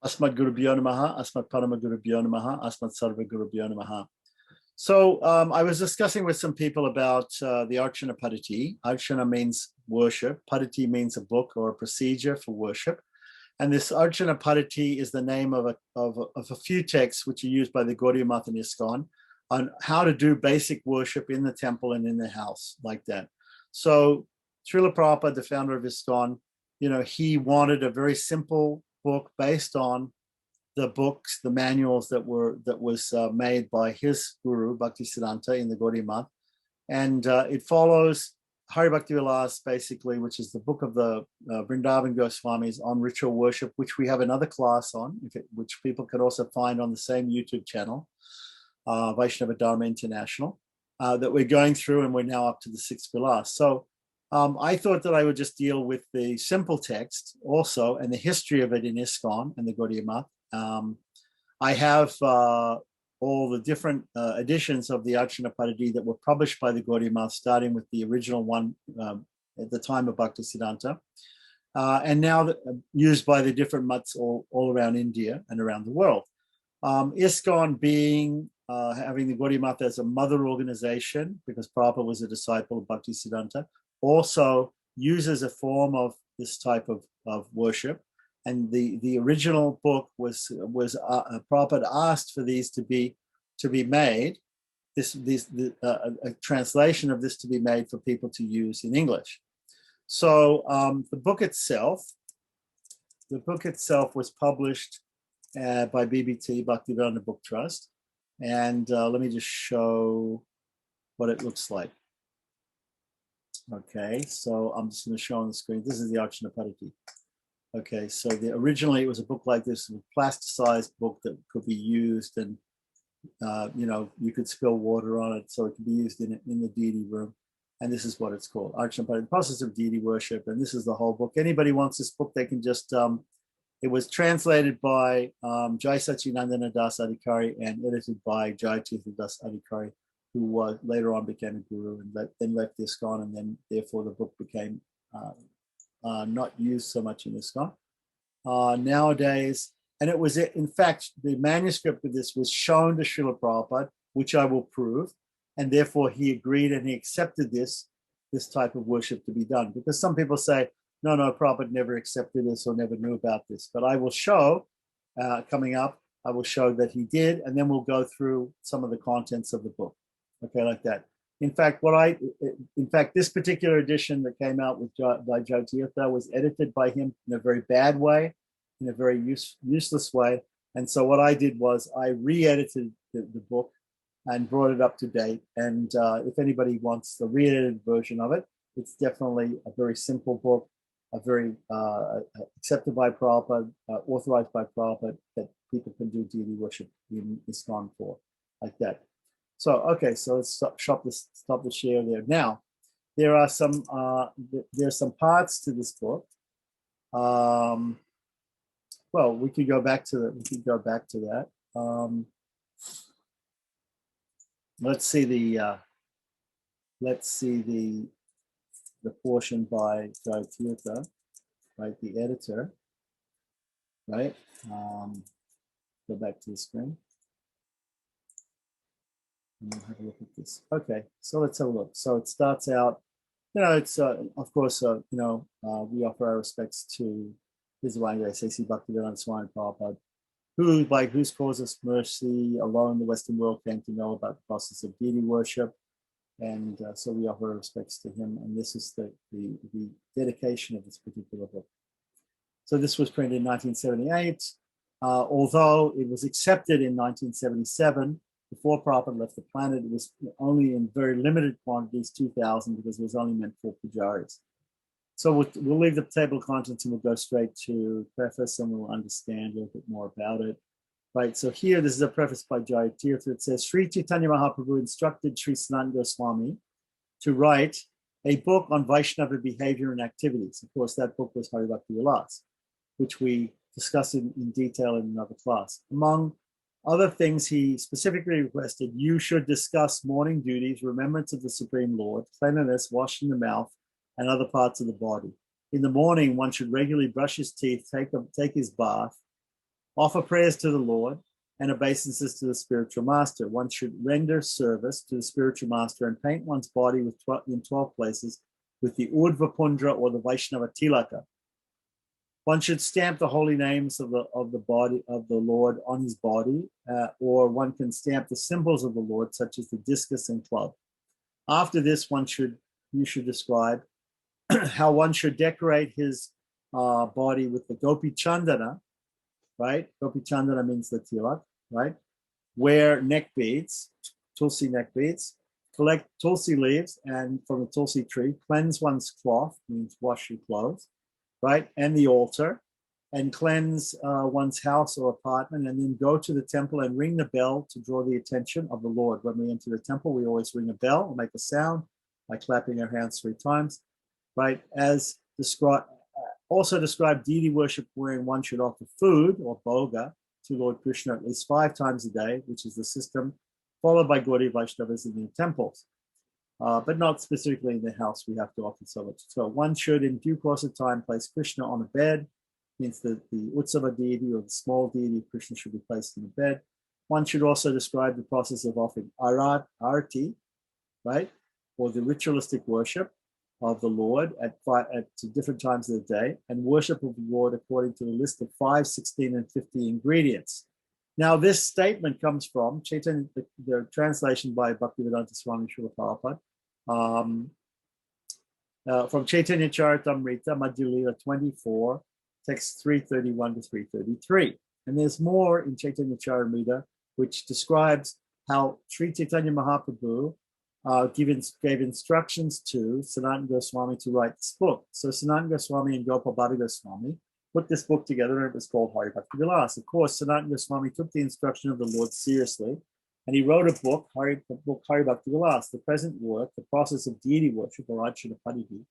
Asmat Gurubhyo Namaha, Asmat Parama Gurubhyo Namaha, Asmat Sarva Gurubhyo Namaha. So I was discussing with some people about the Arcana Paddhati. Arcana means worship. Paddhati means a book or a procedure for worship. And this Arcana Paddhati is the name of a few texts which are used by the Gaudiya Math and ISKCON on how to do basic worship in the temple and in the house like that. So Srila Prabhupada, the founder of ISKCON, he wanted a very simple book based on the books, the manuals that was made by his guru, Bhaktisiddhanta, in the Gaudiya Math. And it follows Hari Bhakti Vilas, basically, which is the book of the Vrindavan Goswamis on ritual worship, which we have another class on, which people could also find on the same YouTube channel, Vaishnava Dharma International, that we're going through, and we're now up to the 6th Vilas. So I thought that I would just deal with the simple text also and the history of it in ISKCON and the Gaudiya Math. I have all the different editions of the Arcana Paddhati that were published by the Gaudiya Math, starting with the original one at the time of Bhaktisiddhanta, and now used by the different mutts all around India and around the world. ISKCON being having the Gaudiya Math as a mother organization, because Prabhupada was a disciple of Bhaktisiddhanta, also uses a form of this type of worship. And the original book was Prabhupada asked for these to be made, a translation of this to be made for people to use in English. So the book itself was published by BBT, Bhaktivedanta Book Trust. And let me just show what it looks like. Okay, so I'm just going to show on the screen. This is the Arcana Paddhati. Okay, so originally it was a book like this, a plasticized book that could be used, and you could spill water on it, so it could be used in the deity room. And this is what it's called, Arcana Paddhati, the process of deity worship. And this is the whole book. Anybody wants this book, they can just. It was translated by Jai Sachinandana Das Adhikari and edited by Jai Tirtha Das Adhikari, who later on became a guru and then left ISKCON, and then therefore the book became not used so much in ISKCON nowadays. And it was, in fact, the manuscript of this was shown to Srila Prabhupada, which I will prove, and therefore he agreed and he accepted this type of worship to be done. Because some people say, no, Prabhupada never accepted this or never knew about this. But I will show, coming up, I will show that he did, and then we'll go through some of the contents of the book. Okay, like that. In fact, this particular edition that came out by Jai Tirtha was edited by him in a very bad way, in a very useless way. And so what I did was I re-edited the book and brought it up to date. And if anybody wants the re-edited version of it, it's definitely a very simple book, a very accepted by Prabhupada, authorized by Prabhupada, that people can do deity worship in ISKCON for, like that. So, okay, so let's stop the share there. Now, there are some parts to this book. Well, we could go back to that. Let's see the portion by Jai Tirtha, right? The editor, right? Go back to the screen. And we'll have a look at this. Okay, so let's have a look. So it starts out, it's of course, we offer our respects to His Divine Grace A.C. Bhaktivedanta Swami Prabhupada, who, by whose causeless mercy alone the Western world came to know about the process of deity worship. And so we offer our respects to him. And this is the dedication of this particular book. So this was printed in 1978. Although it was accepted in 1977, before Prabhupada left the planet, it was only in very limited quantities, 2,000, because it was only meant for pujaris. So we'll leave the table of contents and we'll go straight to preface, and we'll understand a little bit more about it. Right, so here, this is a preface by Jai Tirtha. It says, Sri Chaitanya Mahaprabhu instructed Sri Sanatana Goswami to write a book on Vaishnava behavior and activities. Of course, that book was Hari Bhakti Vilas, which we discussed in detail in another class. Among other things, he specifically requested, you should discuss morning duties, remembrance of the Supreme Lord, cleanliness, washing the mouth, and other parts of the body. In the morning, one should regularly brush his teeth, take his bath, offer prayers to the Lord, and obeisances to the spiritual master. One should render service to the spiritual master and paint one's body in 12 places with the Urdhva Pundra or the Vaishnava Tilaka. One should stamp the holy names of the body of the Lord on his body, or one can stamp the symbols of the Lord, such as the discus and club. After this, you should describe how one should decorate his body with the Gopi Chandana, right? Gopi Chandana means the tilak, right? Wear neck beads, tulsi neck beads, collect tulsi leaves and from the tulsi tree, cleanse one's cloth, means wash your clothes, right? And the altar, and cleanse one's house or apartment, and then go to the temple and ring the bell to draw the attention of the Lord. When we enter the temple, we always ring a bell or make a sound by clapping our hands 3 times, right? As described. Also describe deity worship wherein one should offer food or bhoga to Lord Krishna at least 5 times a day, which is the system followed by Gaudiya Vaishnavas in the temples, but not specifically in the house. We have to offer so much. So one should, in due course of time, place Krishna on a bed, means the Utsava deity or the small deity of Krishna should be placed in the bed. One should also describe the process of offering arati, right, or the ritualistic worship of the Lord at different times of the day, and worship of the Lord according to the list of 5, 16, and 50 ingredients. Now, this statement comes from Chaitanya, the translation by Bhaktivedanta Swami Srila Prabhupada, from Chaitanya Charitamrita, Madhya Lila 24, text 331 to 333. And there's more in Chaitanya Charitamrita, which describes how Sri Chaitanya Mahaprabhu gave instructions to Sanatana Goswami to write this book. So Sanatana Goswami and Gopal Bhatta Goswami put this book together, and it was called Hari Bhakti Vilas. Of course, Sanatana Goswami took the instruction of the Lord seriously, and he wrote a book, Hari Bhakti Vilas. The present work, the process of deity worship, or Arcana Paddhati,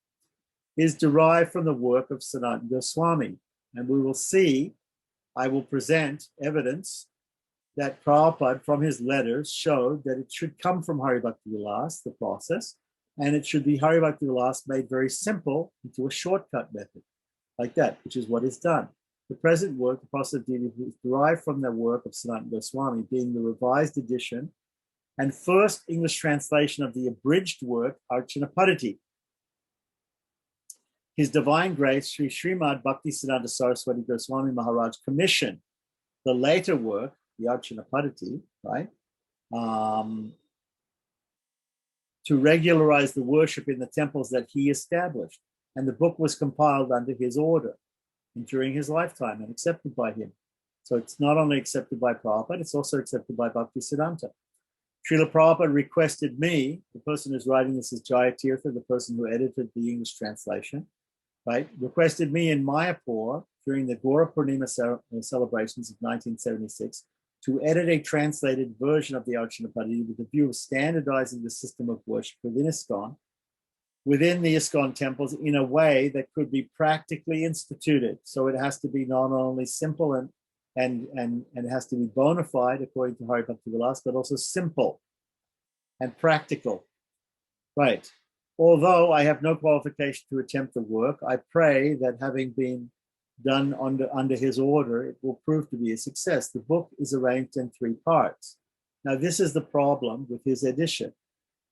is derived from the work of Sanatana Goswami. And we will see, I will present evidence that Prabhupada, from his letters, showed that it should come from Hari Bhakti Vilas, the process, and it should be Hari Bhakti Vilas made very simple into a shortcut method, like that, which is what is done. The present work, the process of deity, is derived from the work of Sanatana Goswami, being the revised edition and first English translation of the abridged work, Arcana Paddhati. His Divine Grace, Sri Srimad Bhakti Siddhanta Saraswati Goswami Maharaj commissioned the later work, the Arcana Paddhati, right, to regularize the worship in the temples that he established. And the book was compiled under his order and during his lifetime and accepted by him. So it's not only accepted by Prabhupada, it's also accepted by Bhakti Siddhanta. Srila Prabhupada requested me, the person who's writing this is Jaya Tirtha, the person who edited the English translation, right, requested me in Mayapur during the Gora Purnima celebrations of 1976 to edit a translated version of the Arcana Paddhati with the view of standardizing the system of worship within the ISKCON temples in a way that could be practically instituted. So it has to be not only simple and it has to be bona fide according to Hari Bhakti Vilas, but also simple and practical. Right. Although I have no qualification to attempt the work, I pray that having been done under his order, it will prove to be a success. The book is arranged in 3 parts. Now, this is the problem with his edition,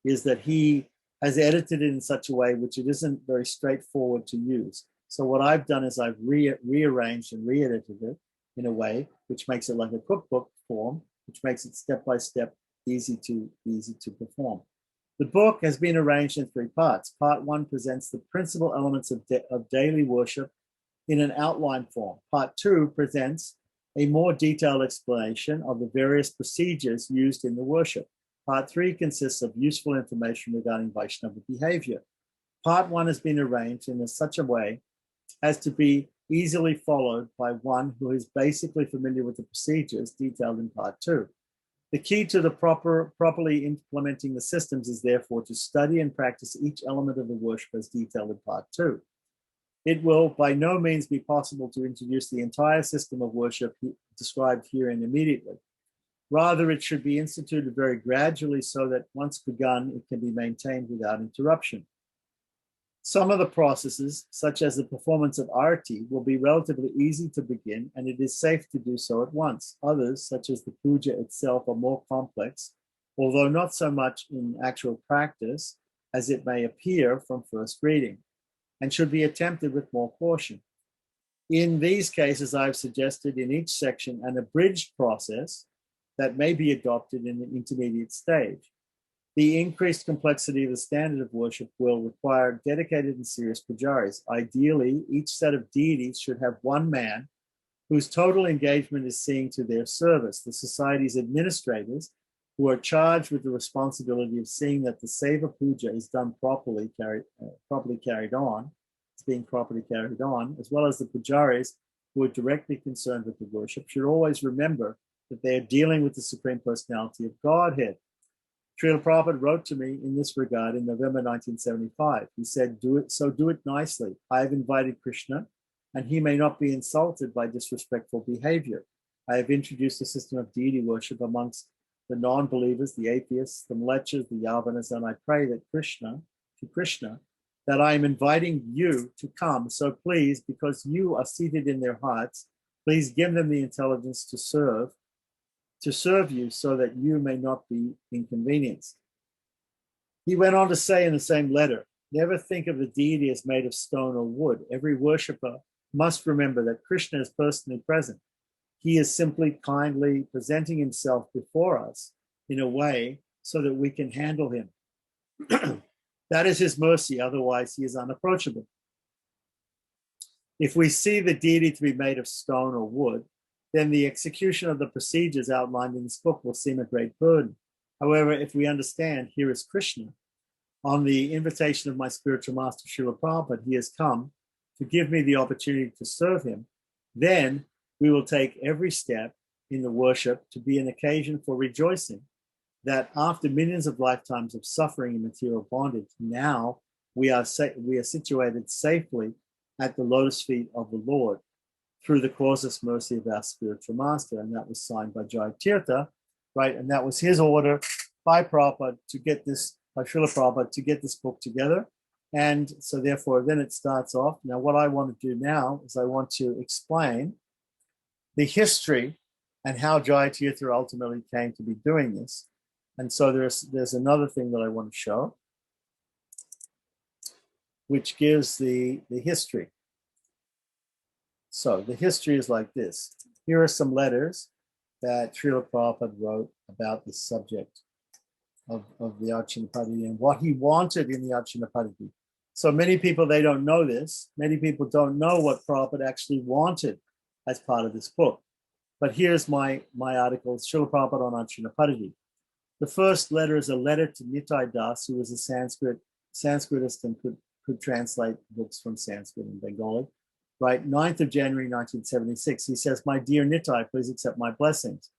is that he has edited it in such a way which it isn't very straightforward to use. So what I've done is I've rearranged and re-edited it in a way which makes it like a cookbook form, which makes it step-by-step easy to perform. The book has been arranged in 3 parts. Part 1 presents the principal elements of daily worship in an outline form. Part 2 presents a more detailed explanation of the various procedures used in the worship. Part 3 consists of useful information regarding Vaishnava behavior. Part 1 has been arranged in such a way as to be easily followed by one who is basically familiar with the procedures detailed in Part 2. The key to the properly implementing the systems is therefore to study and practice each element of the worship as detailed in Part 2. It will by no means be possible to introduce the entire system of worship described herein immediately. Rather, it should be instituted very gradually so that once begun, it can be maintained without interruption. Some of the processes, such as the performance of arati, will be relatively easy to begin, and it is safe to do so at once. Others, such as the puja itself, are more complex, although not so much in actual practice as it may appear from first reading, and should be attempted with more caution. In these cases, I've suggested in each section an abridged process that may be adopted in the intermediate stage. The increased complexity of the standard of worship will require dedicated and serious pujaris. Ideally, each set of deities should have one man whose total engagement is seeing to their service. The society's administrators, who are charged with the responsibility of seeing that the seva puja is done properly carried on, as well as the pujaris who are directly concerned with the worship, should always remember that they are dealing with the Supreme Personality of Godhead. Srila Prabhupada wrote to me in this regard in November 1975. He said, do it nicely. I have invited Krishna, and he may not be insulted by disrespectful behavior. I have introduced a system of deity worship amongst the non-believers, the atheists, the mlechas, the yavanas, and I pray that Krishna, that I am inviting you to come. So please, because you are seated in their hearts, please give them the intelligence to serve you so that you may not be inconvenienced. He went on to say in the same letter, never think of the deity as made of stone or wood. Every worshipper must remember that Krishna is personally present. He is simply kindly presenting himself before us in a way so that we can handle him. That is his mercy, otherwise he is unapproachable. If we see the deity to be made of stone or wood, then the execution of the procedures outlined in this book will seem a great burden. However, if we understand, here is Krishna, on the invitation of my spiritual master, Srila Prabhupada, he has come to give me the opportunity to serve him, then we will take every step in the worship to be an occasion for rejoicing that after millions of lifetimes of suffering and material bondage, now we are situated safely at the lotus feet of the Lord, through the causeless mercy of our spiritual master. And that was signed by Jai Tirtha, right? And that was his order by Prabhupada by Srila Prabhupada to get this book together. And so therefore, then it starts off. Now, what I want to do now is I want to explain the history and how Jai Tirtha ultimately came to be doing this. And so there's another thing that I want to show, which gives the history. So the history is like this. Here are some letters that Srila Prabhupada wrote about the subject of the Arcana Paddhati and what he wanted in the Arcana Paddhati. So many people, they don't know this. Many people don't know what Prabhupada actually wanted as part of this book. But here's my article, Srila Prabhupada on Arcana Paddhati. The first letter is a letter to Nitai Das, who was a Sanskritist and could translate books from Sanskrit and Bengali. Right, 9th of January, 1976. He says, my dear Nitai, please accept my blessings.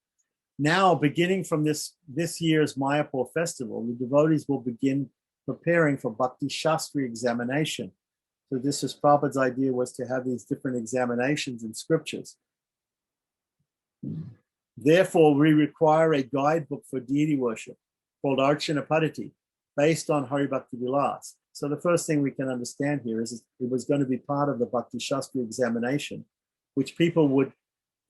Now, beginning from this year's Mayapur festival, the devotees will begin preparing for Bhakti Shastri examination. So this was Prabhupada's idea, was to have these different examinations in scriptures. Therefore, we require a guidebook for deity worship called Arcana Paddhati, based on Hari Bhakti Vilas. So the first thing we can understand here is it was going to be part of the Bhakti Shastri examination, which people would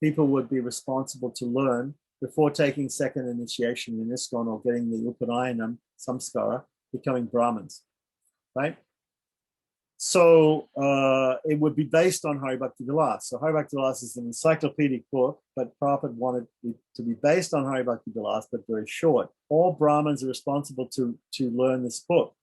be responsible to learn before taking second initiation in ISKCON or getting the Upanayana samskara, becoming Brahmins, right? So it would be based on Hari Bhakti Vilas. So Hari Bhakti Vilas is an encyclopedic book, but Prabhupada wanted it to be based on Hari Bhakti Vilas, but very short. All Brahmins are responsible to learn this book.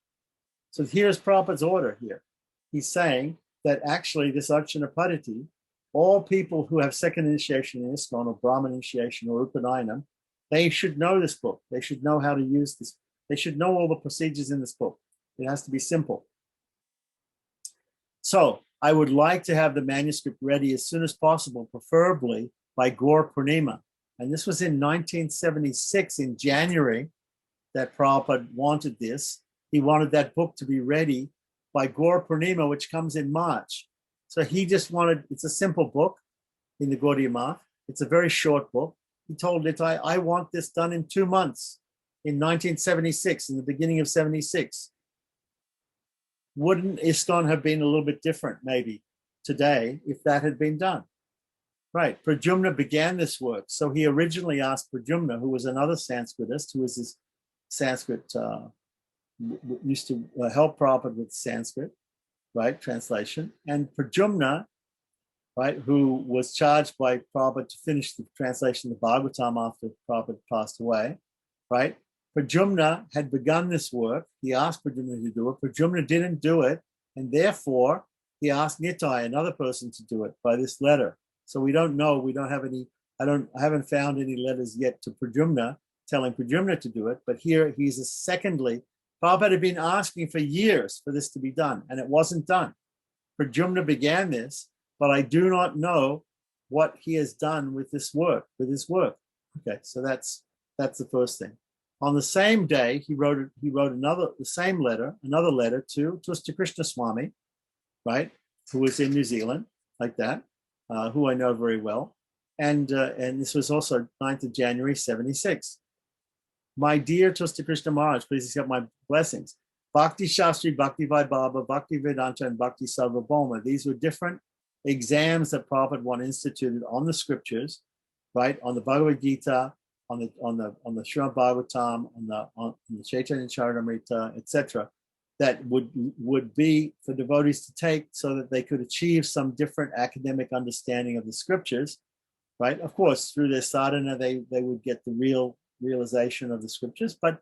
So here's Prabhupada's order here. He's saying that actually this Arcana Paddhati, all people who have second initiation in ISKCON or Brahman initiation or Upanayana, they should know this book. They should know how to use this. They should know all the procedures in this book. It has to be simple. So I would like to have the manuscript ready as soon as possible, preferably by Gaur Purnima. And this was in 1976 in January that Prabhupada wanted this. He wanted that book to be ready by Gaur Purnima, which comes in March. So he just wanted, it's a simple book in the Gaudiya Math. It's a very short book. He told Nitai, I want this done in 2 months in 1976, in the beginning of 76. wouldn't ISKCON have been a little bit different maybe today if that had been done? Right. Pradyumna began this work. So he originally asked Pradyumna, who was another Sanskritist, who was this Sanskrit, used to help Prabhupada with Sanskrit, right, translation. And Pradyumna, right, who was charged by Prabhupada to finish the translation of the Bhagavatam after Prabhupada passed away, right? Pradyumna had begun this work. He asked Pradyumna to do it. Pradyumna didn't do it. And therefore, he asked Nitai, another person, to do it by this letter. So we don't know. We don't have any, I haven't found any letters yet to Pradyumna telling Pradyumna to do it. But here he's secondly, Prabhupada had been asking for years for this to be done, and it wasn't done. Pradyumna began this, but I do not know what he has done with this work, Okay, so that's the first thing. On the same day, he wrote another letter to Krishna Swami, right, who was in New Zealand, like that, who I know very well. And this was also 9th of January, 76. My dear Tusta Krishna Maharaj, please accept my blessings. Bhakti Shastri, Bhakti Vaibhava, Bhakti Vedanta, and Bhakti Sarvabhauma. These were different exams that Prabhupada once instituted on the scriptures, right, on the Bhagavad Gita, on the Srimad Bhagavatam, on the Chaitanya Charitamrita, etc., that would be for devotees to take so that they could achieve some different academic understanding of the scriptures, right? Of course, through their sadhana, they would get the real realization of the scriptures, but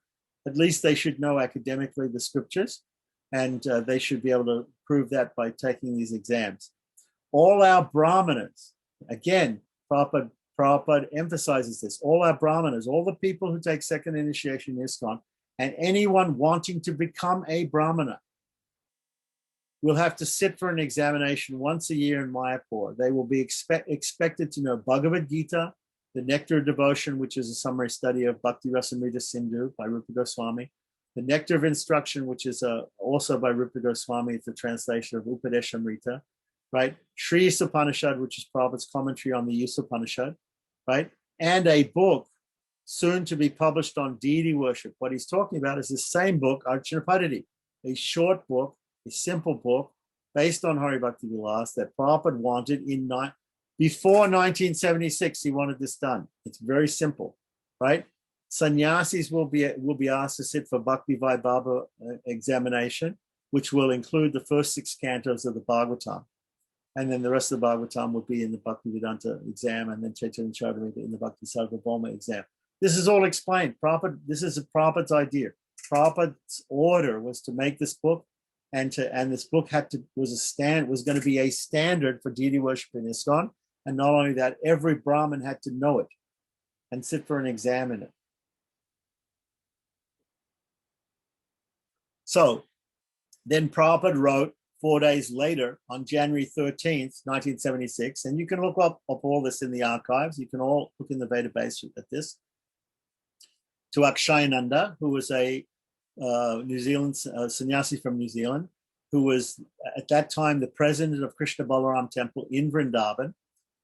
at least they should know academically the scriptures, and they should be able to prove that by taking these exams. All our brahmanas, again, Prabhupada emphasizes this, all our brahmanas, all the people who take second initiation in ISKCON, and anyone wanting to become a brahmana will have to sit for an examination once a year in Mayapur. They will be expected to know Bhagavad Gita, the Nectar of Devotion, which is a summary study of Bhakti Rasamrita Sindhu by Rupa Goswami, the Nectar of Instruction, which is also by Rupa Goswami, it's a translation of Upadeshamrita, right? Shri Upanishad, which is Prabhupada's commentary on the Yusa Upanishad, right? And a book soon to be published on deity worship. What he's talking about is the same book, Arcana Paddhati, a short book, a simple book based on Hari Bhakti Vilas that Prabhupada wanted before 1976. He wanted this done. It's very simple, right? Sannyasis will be asked to sit for Bhakti Vaibhava examination, which will include the first 6 cantos of the Bhagavatam. And then the rest of the Bhagavatam will be in the Bhakti Vedanta exam, and then Chaitanya Charitamrita in the Bhakti Sarvabhauma exam. This is all explained. This is Prabhupada's idea. Prabhupada's order was to make this book, and this book was going to be a standard for deity worship in ISKCON. And not only that, every Brahmin had to know it and sit for an exam in it. So then Prabhupada wrote 4 days later, on January 13th, 1976, and you can look up all this in the archives. You can all look in the database at this, to Akshayananda, who was a New Zealand sannyasi from New Zealand, who was at that time the president of Krishna Balaram Temple in Vrindavan,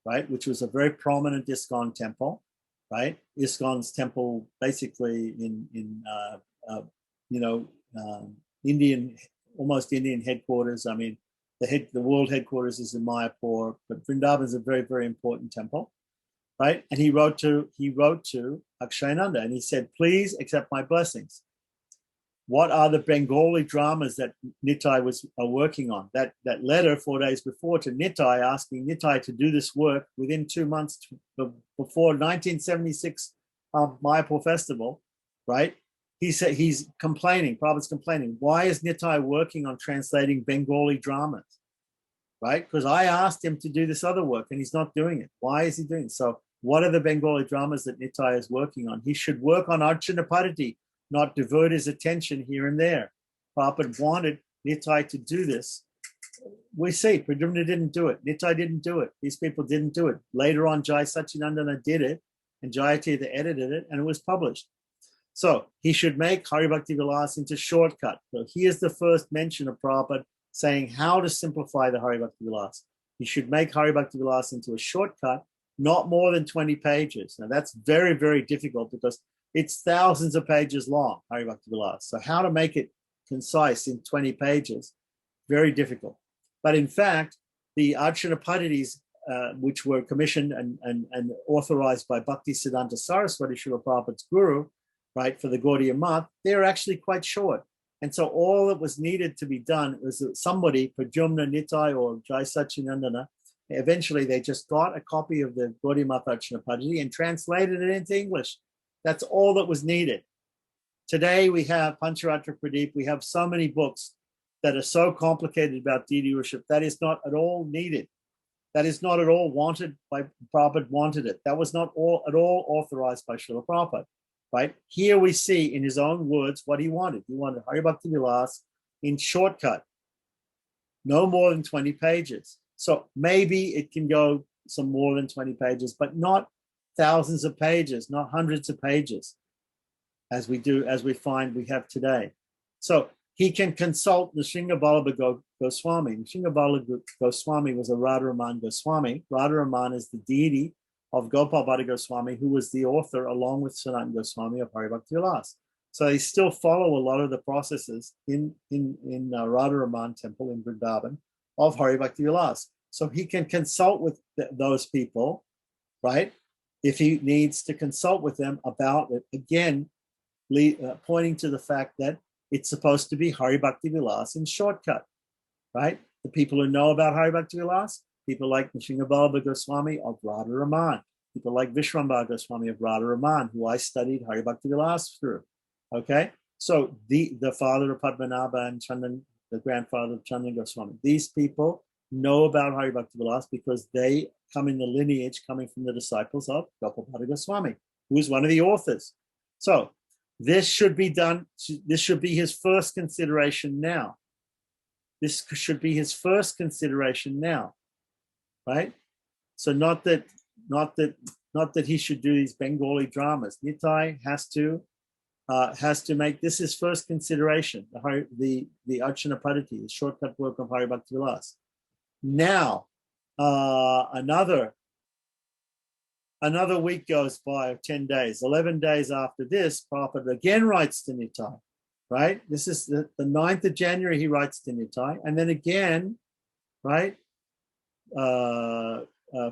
right, which was a very prominent ISKCON temple, right? ISKCON's temple basically in Indian, almost Indian headquarters. I mean, the world headquarters is in Mayapur, but Vrindavan is a very, very important temple, right? And he wrote to Akshayananda, and he said, please accept my blessings. What are the Bengali dramas that Nitai was working on? That letter 4 days before to Nitai, asking Nitai to do this work within 2 months before 1976 Mayapur festival, right? He said he's complaining, Prabhupada's complaining. Why is Nitai working on translating Bengali dramas, right? Because I asked him to do this other work and he's not doing it. Why is he doing it? So what are the Bengali dramas that Nitai is working on? He should work on Arcana Paddhati, not divert his attention here and there. Prabhupada wanted Nitai to do this. We see, Pradyumna didn't do it. Nitai didn't do it. These people didn't do it. Later on, Jai Satchidananda did it, and Jayatitha edited it, and it was published. So he should make Hari Bhakti Vilas into shortcut. So here's the first mention of Prabhupada saying how to simplify the Hari Bhakti Vilas. He should make Hari Bhakti Vilas into a shortcut, not more than 20 pages. Now that's very, very difficult because it's thousands of pages long, Hari Bhakti Vilas. So how to make it concise in 20 pages very difficult. But in fact, the Arcana Paddhatis, which were commissioned and authorized by Bhaktisiddhanta Saraswati, Srila Prabhupada's guru, right, for the Gaudiya Math, they're actually quite short. And so all that was needed to be done was that somebody, Pradyumna, Nitai, or Jai Satchidananda, eventually they just got a copy of the Gaudiya Math Arcana Paddhati and translated it into English. That's all that was needed. Today we have Pancharatra Pradeep, we have so many books that are so complicated about deity worship. That is not at all needed. That is not at all wanted by Prabhupada wanted it. That was not at all authorized by Srila Prabhupada, right? Here we see in his own words what he wanted. He wanted Hari Bhakti Vilas in shortcut, no more than 20 pages. So maybe it can go some more than 20 pages, but not thousands of pages, not hundreds of pages, as we find we have today. So he can consult Nrsimha Vallabha Goswami. Nrsimha Vallabha Goswami was a Radharaman Goswami. Radharaman is the deity of Gopal Bhatta Goswami, who was the author, along with Sanatana Goswami, of Hari Bhakti Vilas. So they still follow a lot of the processes in Radharaman temple in Vrindavan of Hari Bhakti Vilas. So he can consult with those people, right? If he needs to consult with them about it, again, pointing to the fact that it's supposed to be Hari Bhakti Vilas in shortcut, right? The people who know about Hari Bhakti Vilas, people like Nrsimha Vallabha Goswami of Radharaman, people like Vishrambhara Goswami of Radharaman, who I studied Hari Bhakti Vilas through, okay? So the father of Padmanabha and Chandan, the grandfather of Chandan Goswami, these people know about Hari Bhakti Vilas because they come in the lineage coming from the disciples of Gopal Bhatta Goswami, who is one of the authors. So this should be done. This should be his first consideration now. This should be his first consideration now, right? So not that he should do these Bengali dramas. Nitai has to make this his first consideration. The Arcana Paddhati, the shortcut work of Hari Bhakti Vilas. Now, another week goes by, of 10 days. 11 days after this, Prabhupada again writes to Nitai, right? This is the 9th of January, he writes to Nitai. And then again, right,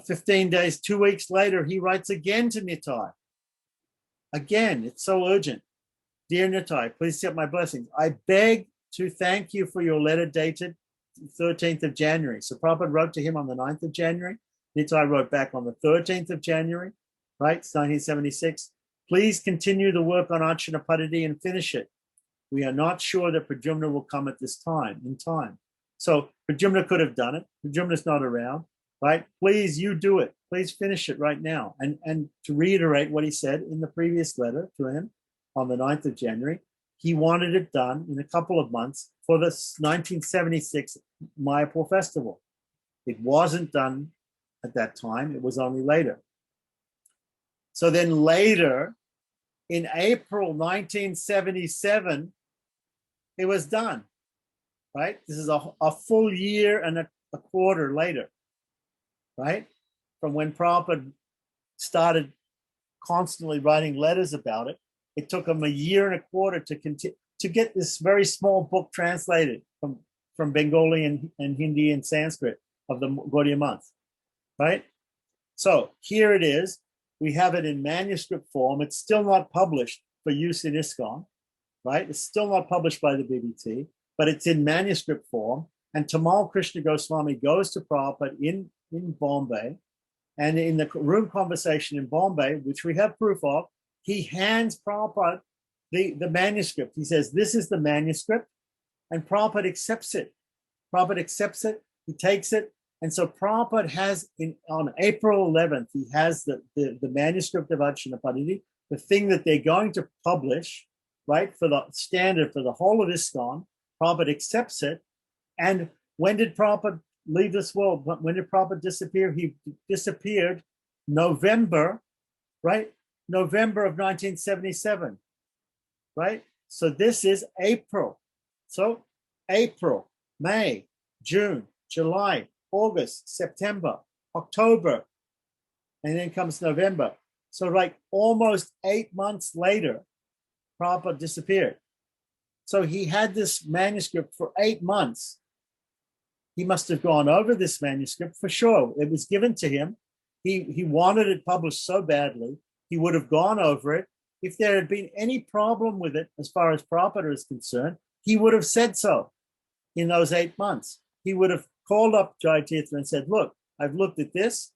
15 days, 2 weeks later, he writes again to Nitai. Again, it's so urgent. Dear Nitai, please accept my blessings. I beg to thank you for your letter dated 13th of January. So Prabhupada wrote to him on the 9th of January. Nitai wrote back on the 13th of January, right? It's 1976. Please continue the work on Arcana Paddhati and finish it. We are not sure that Pradyumna will come at this time, in time. So Pradyumna could have done it. Pradyumna's not around, right? Please, you do it. Please finish it right now. And to reiterate what he said in the previous letter to him on the 9th of January, he wanted it done in a couple of months for the 1976 Mayapur festival. It wasn't done at that time. It was only later. So then later, in April 1977, it was done, right? This is a full year and a quarter later, right? From when Prabhupada started constantly writing letters about it, it took him a year and a quarter to get this very small book translated from Bengali and Hindi and Sanskrit of the Gaudiya Month, right? So here it is. We have it in manuscript form. It's still not published for use in ISKCON, right? It's still not published by the BBT, but it's in manuscript form. And Tamal Krishna Goswami goes to Prabhupada in Bombay. And in the room conversation in Bombay, which we have proof of, he hands Prabhupada the manuscript. He says, this is the manuscript. And Prabhupada accepts it. Prabhupada accepts it. He takes it. And so Prabhupada has, on April 11th, he has the manuscript of Arcana Paddhati, the thing that they're going to publish, right, for the standard for the whole of ISKCON. Prabhupada accepts it. And when did Prabhupada leave this world? When did Prabhupada disappear? He disappeared November, right? November of 1977, right? So this is April. So April, May, June, July, August, September, October, and then comes November. So like almost 8 months later, Prabhupada disappeared. So he had this manuscript for 8 months, He must have gone over this manuscript for sure. It was given to him. He wanted it published so badly. He would have gone over it. If there had been any problem with it, as far as Prabhupada is concerned, he would have said so in those 8 months. He would have called up Jayatirtha and said, look, I've looked at this.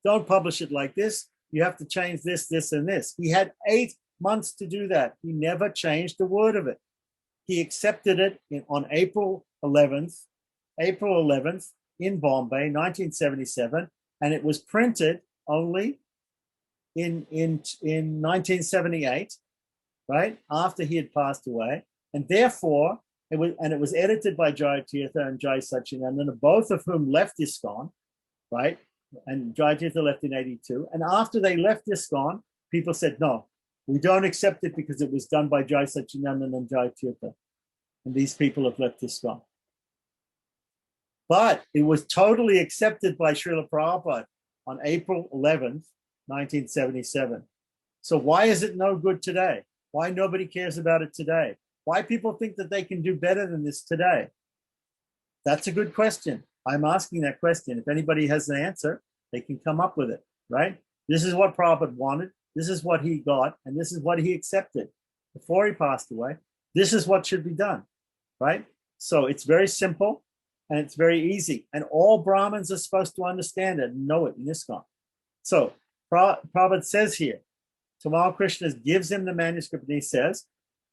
Don't publish it like this. You have to change this, this, and this. He had 8 months to do that. He never changed a word of it. He accepted it on April 11th in Bombay, 1977, and it was printed only in 1978, right, after he had passed away. And therefore, it was edited by Jayatirtha and Jai Satchidananda, both of whom left ISKCON, right? And Jayatirtha left in 82. And after they left ISKCON, people said, no, we don't accept it because it was done by Jai Satchidananda and Jayatirtha. And these people have left ISKCON. But it was totally accepted by Srila Prabhupada on April 11th, 1977. So why is it no good today? Why nobody cares about it today? Why people think that they can do better than this today? That's a good question. I'm asking that question. If anybody has an answer, they can come up with it, right? This is what Prabhupada wanted. This is what he got. And this is what he accepted before he passed away. This is what should be done, right? So it's very simple and it's very easy. And all Brahmins are supposed to understand it and know it in ISKCON. So Prabhupada says here, Tamal Krishna gives him the manuscript and he says,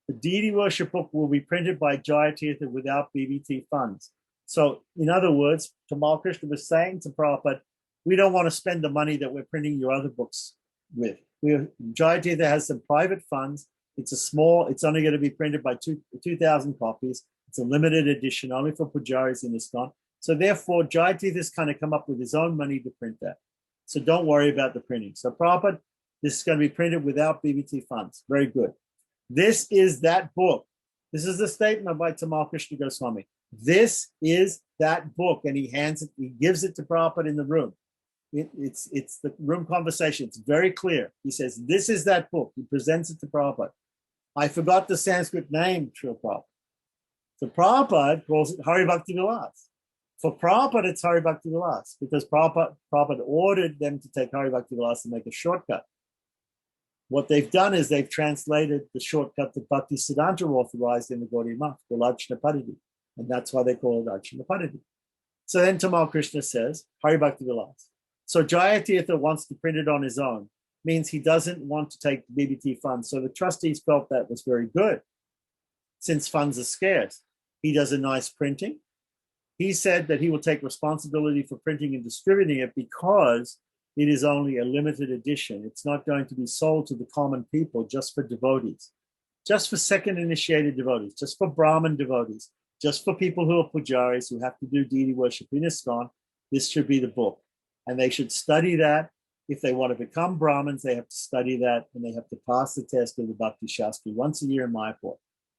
the deity worship book will be printed by Jayatirtha without BBT funds. So in other words, Tamal Krishna was saying to Prabhupada, we don't want to spend the money that we're printing your other books with. Jayatirtha has some private funds. It's only going to be printed by 2,000 copies. It's a limited edition, only for pujaris in ISKCON. So therefore, Jayatirtha has kind of come up with his own money to print that. So don't worry about the printing. So Prabhupada, this is going to be printed without BBT funds. Very good. This is that book. This is the statement by Tamal Krishna Goswami. This is that book. And he gives it to Prabhupada in the room. It's the room conversation. It's very clear. He says, this is that book. He presents it to Prabhupada. I forgot the Sanskrit name, Srila Prabhupada. So Prabhupada calls it Hari Bhakti Vilas. For Prabhupada, it's Hari Bhakti Vilas because Prabhupada ordered them to take Hari Bhakti Vilas and make a shortcut. What they've done is they've translated the shortcut that Bhakti Siddhanta authorized in the Gaudiya Math, called Arcana Paddhati. And that's why they call it Arcana Paddhati. So then Tamal Krishna says, Hari Bhakti Vilas. So Jayatirtha wants to print it on his own, means he doesn't want to take the BBT funds. So the trustees felt that was very good. Since funds are scarce, he does a nice printing. He said that he will take responsibility for printing and distributing it because it is only a limited edition. It's not going to be sold to the common people, just for devotees, just for second initiated devotees, just for Brahmin devotees, just for people who are pujaris who have to do deity worship in ISKCON. This should be the book. And they should study that. If they want to become Brahmins, they have to study that and they have to pass the test of the Bhakti Shastri once a year in Mayapur.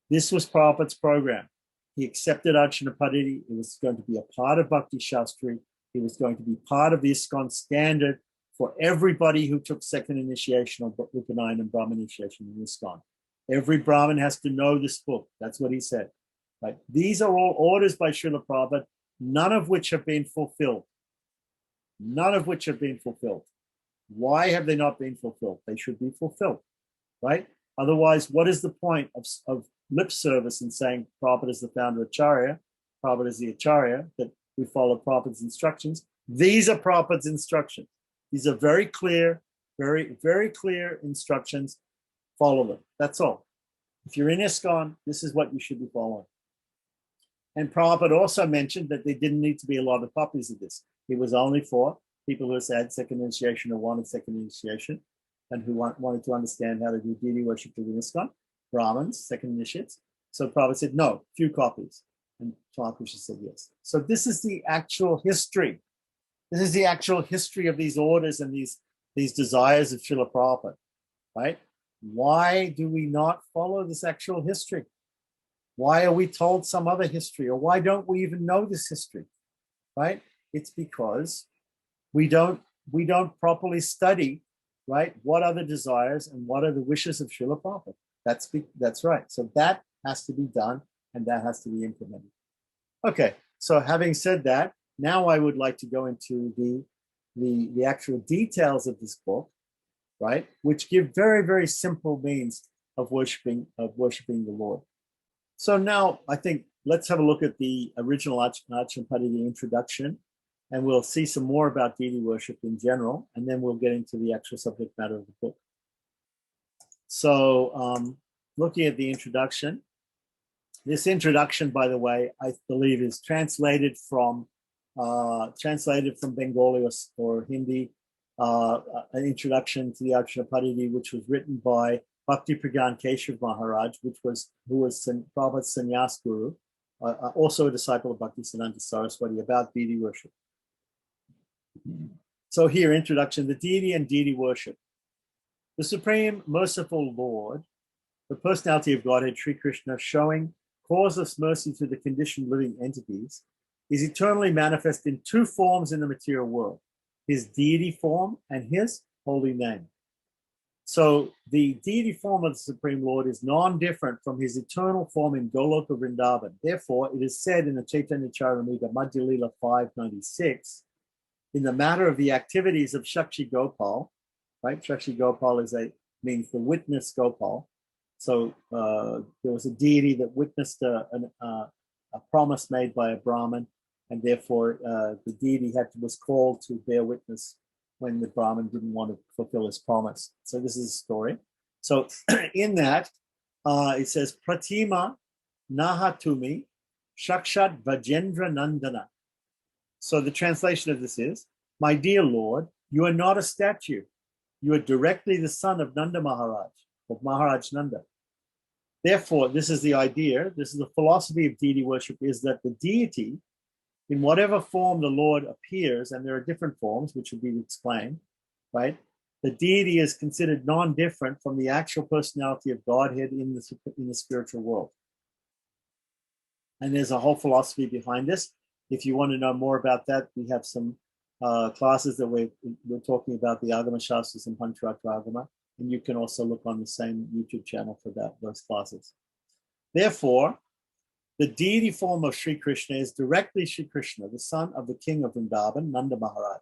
This was Prabhupada's program. He accepted Arcana Paddhati. It was going to be a part of Bhakti Shastri. It was going to be part of the ISKCON standard for everybody who took second initiation or Upanayana and Brahmin initiation in ISKCON. Every Brahmin has to know this book. That's what he said. Right? These are all orders by Srila Prabhupada, none of which have been fulfilled. None of which have been fulfilled. Why have they not been fulfilled? They should be fulfilled, right? Otherwise, what is the point of lip service and saying Prabhupada is the founder Acharya, Prabhupada is the Acharya, that we follow Prabhupada's instructions? These are Prabhupada's instructions. These are very clear, very, very clear instructions. Follow them. That's all. If you're in ISKCON, this is what you should be following. And Prabhupada also mentioned that there didn't need to be a lot of copies of this. It was only for people who had second initiation or wanted second initiation and who wanted to understand how to do deity worship within ISKCON, Brahmins, second initiates. So Prabhupada said, no, few copies. And Tamal Krishna said yes. So this is the actual history. This is the actual history of these orders and these desires of Srila Prabhupada, right? Why do we not follow this actual history? Why are we told some other history? Or why don't we even know this history, right? It's because we don't properly study, right? What are the desires and what are the wishes of Srila Prabhupada? That's right. So that has to be done and that has to be implemented. Okay, So having said that, now I would like to go into the actual details of this book, right? Which give very, very simple means of worshiping the Lord. So now I think let's have a look at the original Arcana Paddhati introduction, and we'll see some more about deity worship in general, and then we'll get into the actual subject matter of the book. So looking at the introduction, this introduction, by the way, I believe is translated from Bengali or Hindi, an introduction to the Arcana Paddhati, which was written by Bhakti Pragan Keshav Maharaj, who was Prabhupada's sannyas guru, also a disciple of Bhaktisiddhanta Saraswati, about deity worship. So here, introduction, the deity and deity worship. The Supreme Merciful Lord, the personality of Godhead, Shri Krishna, showing causeless mercy to the conditioned living entities, is eternally manifest in two forms in the material world, his deity form and his holy name. So the deity form of the Supreme Lord is non-different from his eternal form in Goloka Vrindavan. Therefore, it is said in the Chaitanya Charitamrita Madhya Lila 596, in the matter of the activities of Shakshi Gopal, right? Shakshi Gopal means the witness Gopal. So there was a deity that witnessed a promise made by a Brahmin, and therefore the deity was called to bear witness when the Brahmin didn't want to fulfill his promise. So this is a story. So in that, it says, Pratima Nahatumi Shakshat Vajendra Nandana. So the translation of this is, my dear Lord, you are not a statue. You are directly the son of Nanda Maharaj, of Maharaj Nanda. Therefore, this is the idea, this is the philosophy of deity worship, is that the deity, in whatever form the Lord appears, and there are different forms, which will be explained, right? The deity is considered non-different from the actual personality of Godhead in the spiritual world. And there's a whole philosophy behind this. If you want to know more about that, we have some classes that we're talking about the Agama Shastras and Pancharatra Agama, and you can also look on the same YouTube channel for those classes. Therefore, the deity form of Sri Krishna is directly Sri Krishna, the son of the king of Vrindavan, Nanda Maharaj.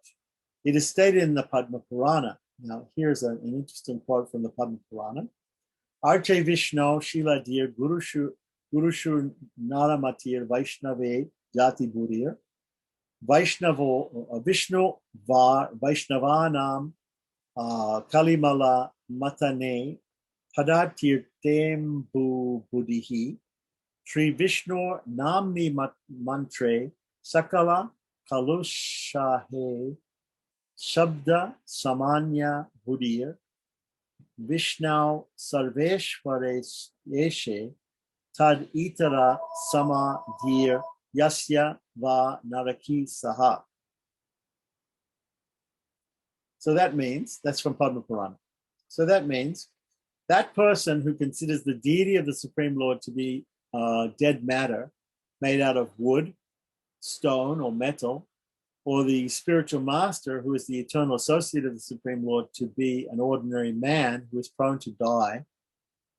It is stated in the Padma Purana. Now, here's an interesting quote from the Padma Purana. Arche Vishnu Shila Dir Gurushu Naramatir Vaishnave Jati Burir Vaishnavo Vishnu Vaishnavanam Kalimala Matane Paddhati Tembu Buddhihi Shri Vishnu Namni Mantre Sakala Kalushahe Shabda Samanya Buddhir Vishnu Sarveshware Eshe Tad Itara Sama Dhir Yasya Va Naraki Saha. So that means, that's from Padma Purana. So that means that person who considers the deity of the Supreme Lord to be dead matter made out of wood, stone, or metal, or the spiritual master who is the eternal associate of the Supreme Lord to be an ordinary man who is prone to die,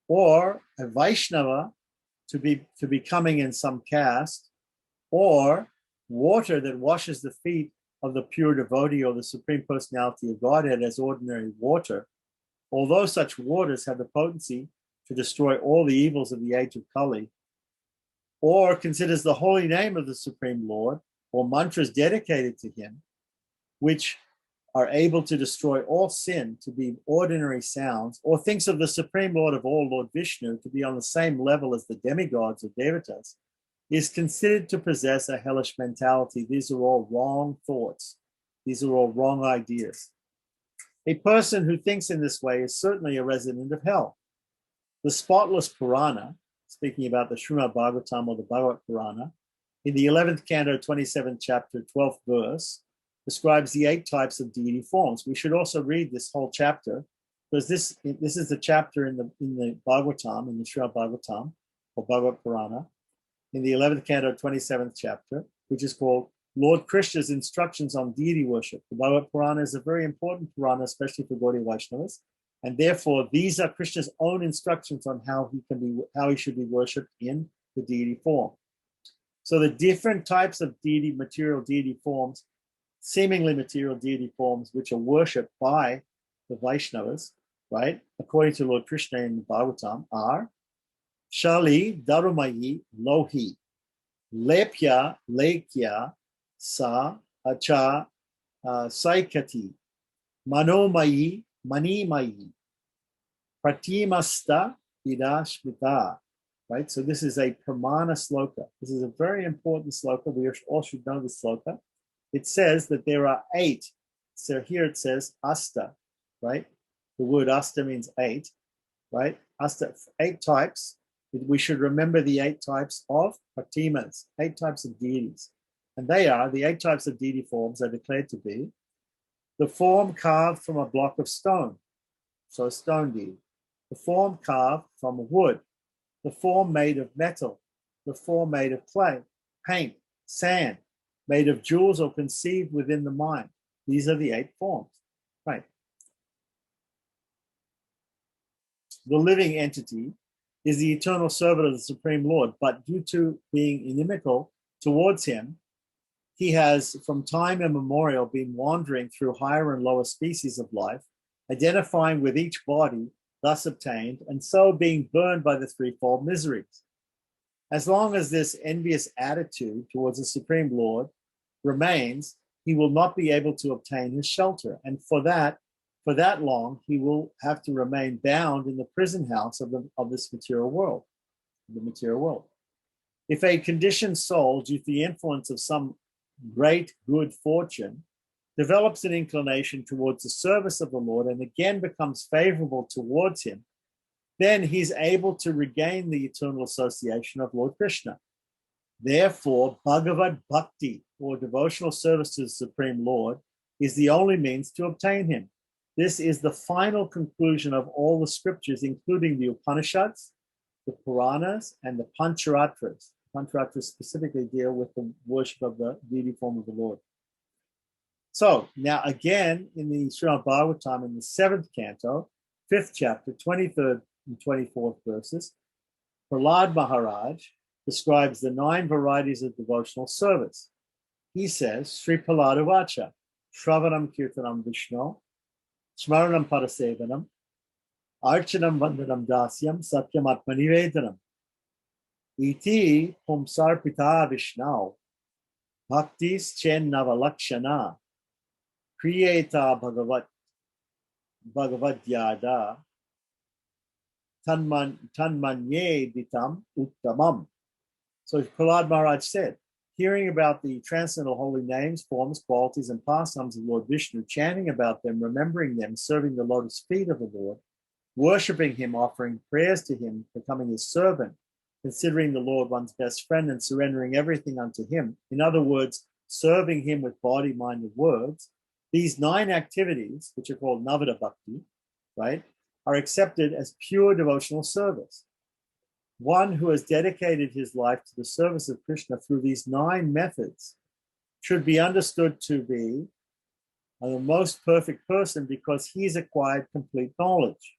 or a Vaishnava to be coming in some caste, or water that washes the feet of the pure devotee or the Supreme Personality of Godhead as ordinary water, although such waters have the potency to destroy all the evils of the age of Kali, or considers the holy name of the Supreme Lord or mantras dedicated to him, which are able to destroy all sin to be ordinary sounds, or thinks of the Supreme Lord of all, Lord Vishnu, to be on the same level as the demigods or devatas, is considered to possess a hellish mentality. These are all wrong thoughts. These are all wrong ideas. A person who thinks in this way is certainly a resident of hell. The spotless Purana, speaking about the Srimad Bhagavatam or the Bhagavad Purana, in the 11th canto, 27th chapter, 12th verse, describes the 8 types of deity forms. We should also read this whole chapter, because this is the chapter in the Bhagavatam, in the Srimad Bhagavatam, or Bhagavad Purana, in the 11th canto, 27th chapter, which is called Lord Krishna's Instructions on Deity Worship. The Bhagavad Purana is a very important Purana, especially for Gaudiya Vaishnavas, and therefore these are Krishna's own instructions on how he should be worshipped in the deity form. So the different types of deity, material deity forms, seemingly material deity forms, which are worshipped by the Vaishnavas, right, according to Lord Krishna in Bhagavatam, are Shali, Darumayi, Lohi, Lepya, Lekya, Sa, Acha, Saikati, Manomayi, Manimayi, Pratimasta, Idashmita. Right? So this is a Pramana sloka. This is a very important sloka. We all should know this sloka. It says that there are 8. So here it says Asta, right? The word Asta means 8, right? Asta, 8 types. We should remember the 8 types of Pratimas, 8 types of deities. And they are, the 8 types of deity forms are declared to be the form carved from a block of stone, so a stone deity. The form carved from wood, the form made of metal, the form made of clay, paint, sand, made of jewels or conceived within the mind. These are the 8 forms, right? The living entity is the eternal servant of the Supreme Lord, but due to being inimical towards him, he has from time immemorial been wandering through higher and lower species of life, identifying with each body thus obtained, and so being burned by the threefold miseries. As long as this envious attitude towards the Supreme Lord remains, he will not be able to obtain his shelter. And for that long, he will have to remain bound in the prison house of this material world, the material world. If a conditioned soul, due to the influence of some great good fortune, develops an inclination towards the service of the Lord and again becomes favorable towards him, then he's able to regain the eternal association of Lord Krishna. Therefore, Bhagavad Bhakti, or devotional service to the Supreme Lord, is the only means to obtain him. This is the final conclusion of all the scriptures, including the Upanishads, the Puranas, and the Pancharatras. Pancharatras specifically deal with the worship of the deity form of the Lord. So now again, in the Srimad Bhagavatam, in the 7th canto, 5th chapter, 23rd and 24th verses, Prahlad Maharaj describes the 9 varieties of devotional service. He says, Shri Prahlad Uvacha, Shravanam Kirtanam Vishnu, Smaranam Parasevanam, Archanam Vandanam Dasyam, Satyam Atmanivedanam, Iti Pumsar Pita Vishnu, Bhaktis Chen Navalakshana, Kriyeta Bhagavad Yada, Tanmanye Ditam Uttamam. So Prahlad Maharaj said, hearing about the transcendental holy names, forms, qualities, and pastimes of Lord Vishnu, chanting about them, remembering them, serving the lotus feet of the Lord, worshipping him, offering prayers to him, becoming his servant, considering the Lord one's best friend, and surrendering everything unto him. In other words, serving him with body, mind, and words. These 9 activities, which are called Navada Bhakti, right, are accepted as pure devotional service. One who has dedicated his life to the service of Krishna through these 9 methods should be understood to be the most perfect person because he's acquired complete knowledge.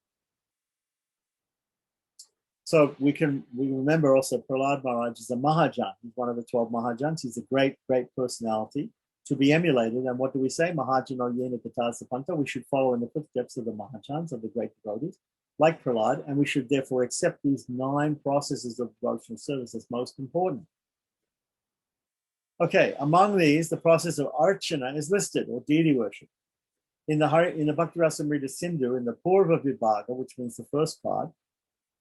So we remember also Prahlad Maharaj is a Mahajan. He's one of the 12 Mahajans. He's a great, great personality to be emulated. And what do we say? Mahajano Yena Katasapanta. We should follow in the footsteps of the Mahajans, of the great devotees, like Prahlad, and we should therefore accept these 9 processes of devotional service as most important. Okay, among these, the process of Arcana is listed, or deity worship. In the Bhakti Rasamrita Sindhu, in the Purva Vibhaga, which means the first part,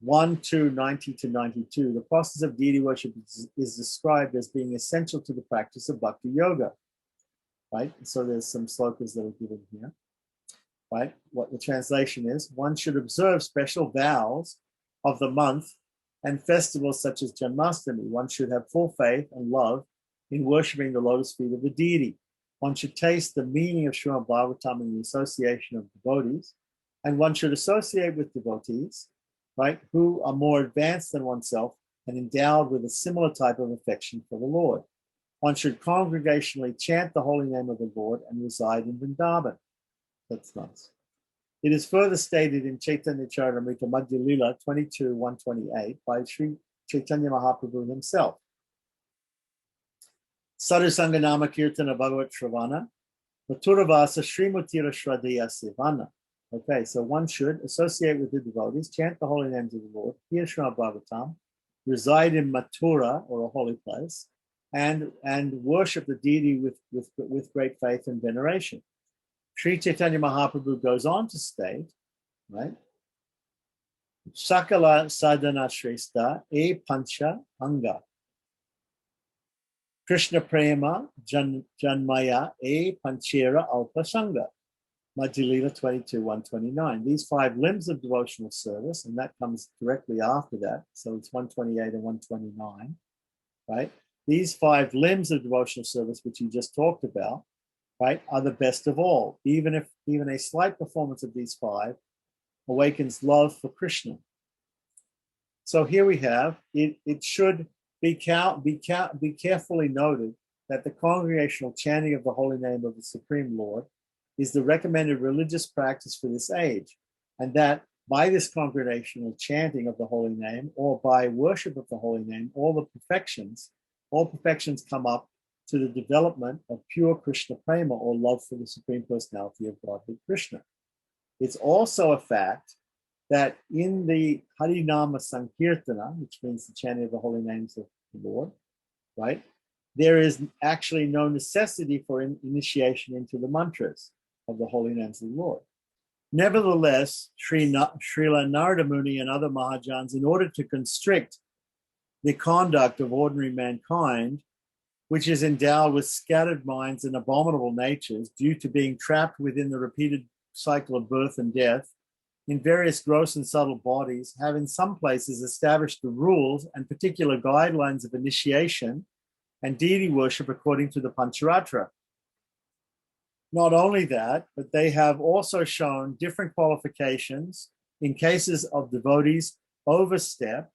1, 2, 90 to 92, the process of deity worship is described as being essential to the practice of Bhakti Yoga, right? So there's some slokas that are given here, right? What the translation is, one should observe special vows of the month and festivals such as Janmashtami. One should have full faith and love in worshipping the lotus feet of the deity. One should taste the meaning of Srimad Bhagavatam in the association of devotees, and one should associate with devotees, right, who are more advanced than oneself and endowed with a similar type of affection for the Lord. One should congregationally chant the holy name of the Lord and reside in Vrindavan. That's nice. It is further stated in Chaitanya Charitamrita Madhya Lila 22:128 by Sri Chaitanya Mahaprabhu himself. Sadhu Sanganama Kirtana Bhagavat Shravana, Maturavasa Srimutira Shraddhaya Sivana. Okay, so one should associate with the devotees, chant the holy names of the Lord, hear Srimad Bhagavatam, reside in Mathura, or a holy place, and worship the deity with great faith and veneration. Sri Chaitanya Mahaprabhu goes on to state, right? Sakala sadhana shrestha e pancha anga. Krishna prema janmaya e panchera alpa sangha. Madhya 22, 129. These 5 limbs of devotional service, and that comes directly after that. So it's 128 and 129, right? These 5 limbs of devotional service, which you just talked about, right, are the best of all. Even a slight performance of these 5 awakens love for Krishna. So here we have, it should be carefully noted that the congregational chanting of the holy name of the Supreme Lord is the recommended religious practice for this age, and that by this congregational chanting of the holy name, or by worship of the holy name, all perfections come up to the development of pure Krishna prema, or love for the Supreme Personality of Godhead Krishna. It's also a fact that in the Harinama Sankirtana, which means the chanting of the holy names of the Lord, right, there is actually no necessity for initiation into the mantras of the holy names of the Lord. Nevertheless, Srila Narada Muni and other Mahajans, in order to constrict the conduct of ordinary mankind, which is endowed with scattered minds and abominable natures due to being trapped within the repeated cycle of birth and death in various gross and subtle bodies, have in some places established the rules and particular guidelines of initiation and deity worship according to the Pancharatra. Not only that, but they have also shown different qualifications in cases of devotees overstepping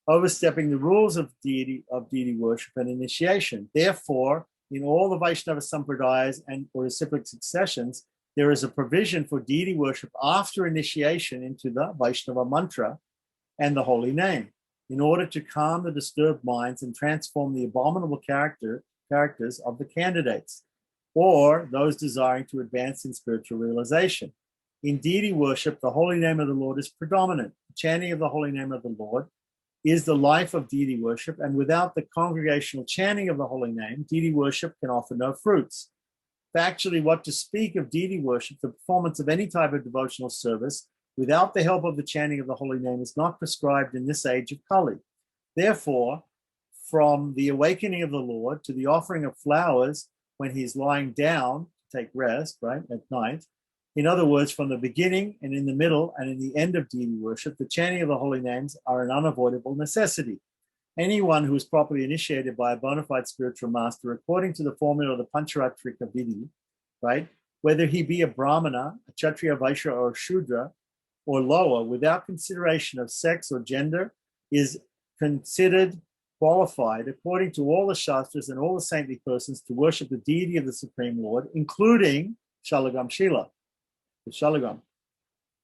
the rules of deity worship and initiation. Therefore, in all the Vaishnava Sampradayas and or reciprocal successions, there is a provision for deity worship after initiation into the Vaishnava mantra and the holy name, in order to calm the disturbed minds and transform the abominable characters of the candidates, or those desiring to advance in spiritual realization. In deity worship, the holy name of the Lord is predominant. The chanting of the holy name of the Lord is the life of deity worship, and without the congregational chanting of the holy name, deity worship can offer no fruits. Factually, what to speak of deity worship, the performance of any type of devotional service, without the help of the chanting of the holy name is not prescribed in this age of Kali. Therefore, from the awakening of the Lord to the offering of flowers when he's lying down to take rest, right, at night, in other words, from the beginning and in the middle and in the end of deity worship, the chanting of the holy names are an unavoidable necessity. Anyone who is properly initiated by a bona fide spiritual master, according to the formula of the Pancharatrika Vidhi, right, whether he be a Brahmana, a Kshatriya, Vaishya, or a Shudra, or lower, without consideration of sex or gender, is considered qualified, according to all the Shastras and all the saintly persons, to worship the deity of the Supreme Lord, including Shalagam Shila, the Shalagam.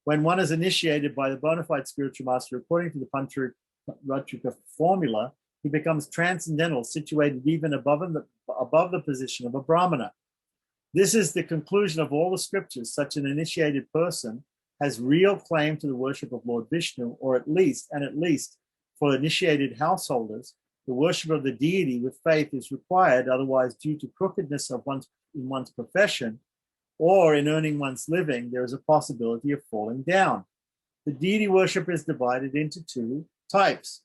When one is initiated by the bona fide spiritual master, according to the Pancharatrika formula, he becomes transcendental, situated even above the position of a Brahmana. This is the conclusion of all the scriptures. Such an initiated person has real claim to the worship of Lord Vishnu, or at least for initiated householders, the worship of the deity with faith is required. Otherwise, due to crookedness of one's profession or in earning one's living, there is a possibility of falling down. The deity worship is divided into 2 types.